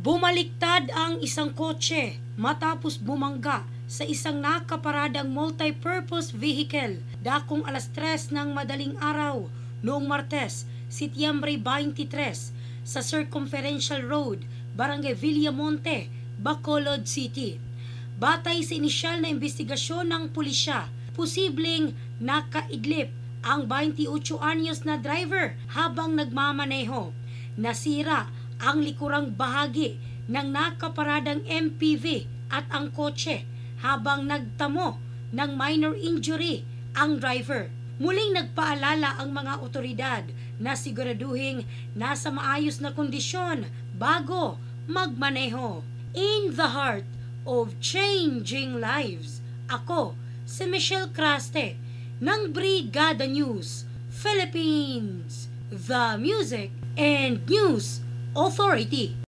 Bumaliktad ang isang kotse matapos bumangga sa isang nakaparadang multi-purpose vehicle dakong alas 3 ng madaling araw noong Martes, Setyembre 23 sa Circumferential Road, Barangay Villamonte, Bacolod City. Batay sa inisyal na investigasyon ng pulisya, posibleng nakaidlip ang 28 anyos na driver habang nagmamaneho. Nasira ang likurang bahagi ng nakaparadang MPV at ang kotse habang nagtamo ng minor injury ang driver. Muling nagpaalala ang mga otoridad na siguraduhing nasa maayos na kondisyon bago magmaneho. In the heart of changing lives, ako si Michelle Craste ng Brigada News Philippines, the Music and News Authority.